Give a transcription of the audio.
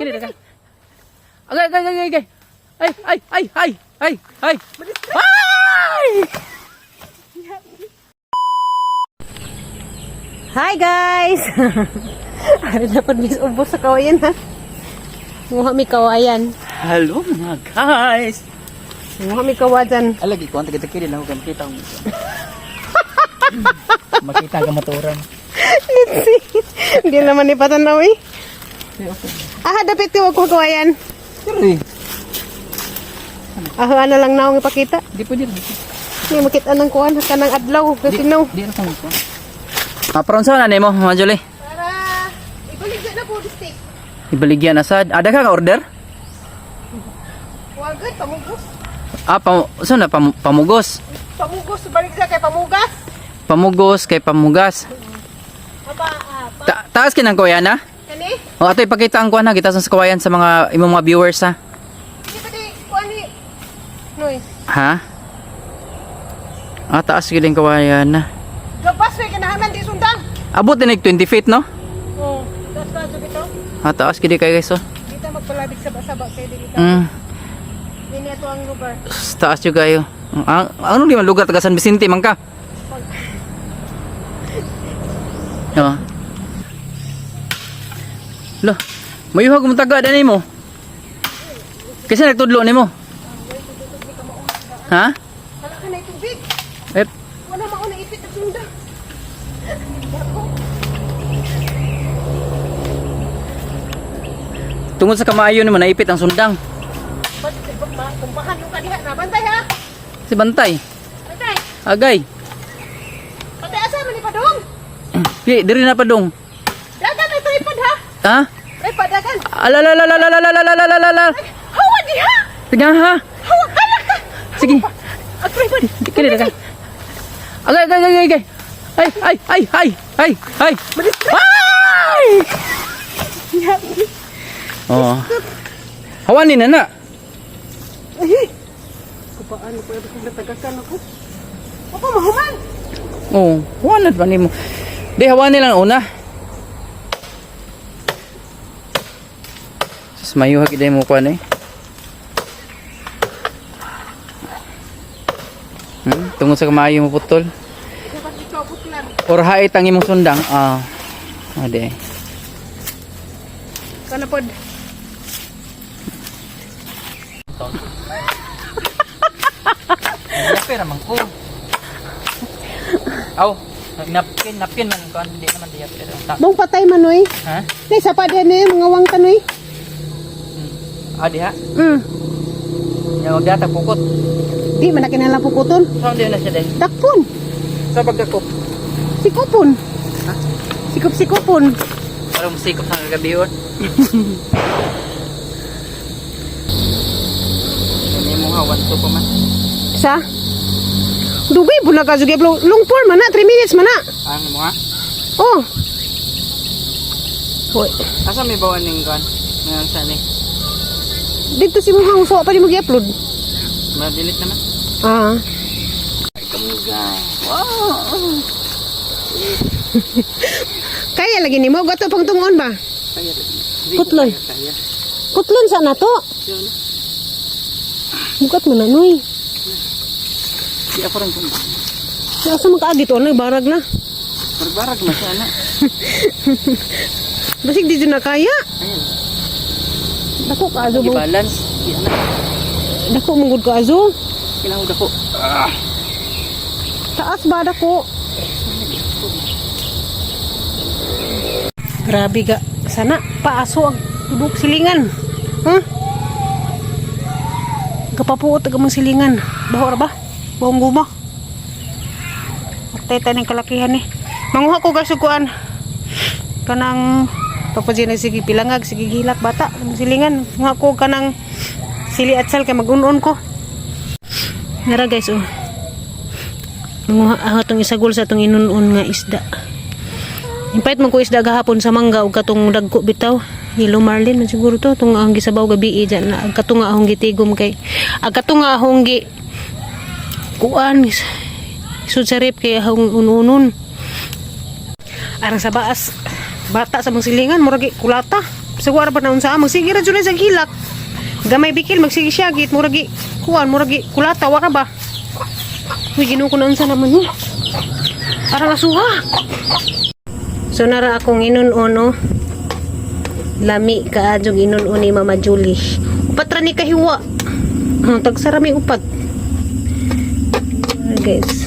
Kini ka. Agay. Ay. Ay. Hi guys! Ari dapat bis ubos sa kawayan ha. Nguha mi kawayan. Hello mga guys. Nguha mi kawayan. Alagi ko kita kini lang ko makita mo. Makita ka maturan. Hindi naman ni patanaw eh. Dapat ko ako kawayan. Diri. Ano lang naong ipakita. Di pwede. Hindi makita ng kuwan kanang adlaw kasi no. Di ra ko. Paron sa nimo, Mama Julie. Para ibaligyan na po steak. Ibaligyan asad. Ada ka order? Wagad pamugos. Pamugos. Pamugos balik na kay pamugas. Pamugos kay pamugas. Taas kinang kuwayan ha? Kani? O ato ipakita ang kuwan ha, kita sa kawayan sa mga imong mga viewers ha. Di ba di kuwan ni Noy? Ha? Taas giling kawayan na. Gabas may kanahanan di sundang. Abot din 20 feet no? Oo. Das pa sa bitaw. Taas gili kay guys oh. Kita magpalabig sa basa-basa kay di kita. Dini ato ang lugar. Taas yung kayo. Ano di man lugar taga San Vicente man ka? No. Lo, mayuhag mo taga dani mo. Kasi nagtudlo nimo. Ha? Wala ka na tubig. Wala mauna ipit at sundang. Tungod sa kamaayo nimo naipit ang sundang. Tumpahan yung kadiha na. Bantay ha? Si Bantay. Bantay. Agay. Patay asa man ni Padong. Diri na pa dong. Dagan na tripod ha? Ha? Tripod dagan. Alalalalalalalalalalala. Hawa di ha? Sige ha. Hawa kalak ka. Sige. At tripod. Kini dagan. Agay. Ay. Ay. Oh. Hawanin na. Kupaan ko yung natagakan ako. Ako mahuman. Oh, hawanan pa nimo. Di hawanin lang una. Sus mayuhag iday mo kuan eh. Tungod sa kamayo mo putol. Dapat ikaw putlan. Or hait ang imong sundang. Ade. Kana pod. Pera man ko. Aw, napkin man ko hindi naman diya pero. Bong patay man oy. Ha? Ni sapa din ni mga wangtan oy. Diha. Ya wag data pukot. Di man na kinala pukuton. Saan din na siya din? Dakpon. Sa pagdakop. Sikupon. Ha? Sikupon. Parang sikop sa kagabi yun. Ini mo hawan to pa man. Sa? Dugay bulag ka sugay lungpol man na 3 minutes man na. Ang mo ha? Oh. Hoy. Asa may bawan ning kan? Ngayon sa ni. Dito si mong hangso pa di mo gi-upload. Ma-delete naman. Wow. Kaya lagi nimo gato pang tungon ba? Kaya. Kutlon. Kutlon sa nato. Yun. Bukat mo na noy. Di ako rin kung. Sa asa makaagi to na barag na. Barbarag na siya na. Basig di na kaya. Ayan. Dako ka azo mo. I-balance. Yan na. Dako mong gud ka azo. Kinahod ako. Taas ba dako? Grabe ga. Sana paaso ang tubok silingan. Kapapuot ang mga silingan. Baho ra ba? Bawang guma. Patay tayo ng kalakihan eh. Manguha ko guys kuan. Kanang pagpadya na sige pilangag, sige gilak bata. Ang silingan. Manguha ko kanang sili at sal kay mag-unon ko. Nara guys oh. Manguha atong isagol sa atong inunon nga isda. Impait man ko isda gahapon sa mangga ug katong dagko bitaw. Yellow marlin man siguro to tung ang gisabaw gabi dyan na ag katunga ahong gitigom kay ag katunga ahong gi kuan isud sa rep kay ahong ununon arang sa baas bata sa mga silingan murag kulata. Sagwa ra ba naun sa amang sige ra jud sa hilak. Gamay bikil magsige siya git murag kuan murag kulata wa ra ba. Uy Ginoo ko naunsa naman ni. Parang asuha. So nara akong inunon oh. Lami kaadjog inunon ni Mama Julie. Upat ra ni kahiwa. Tagsarami upat. Guys.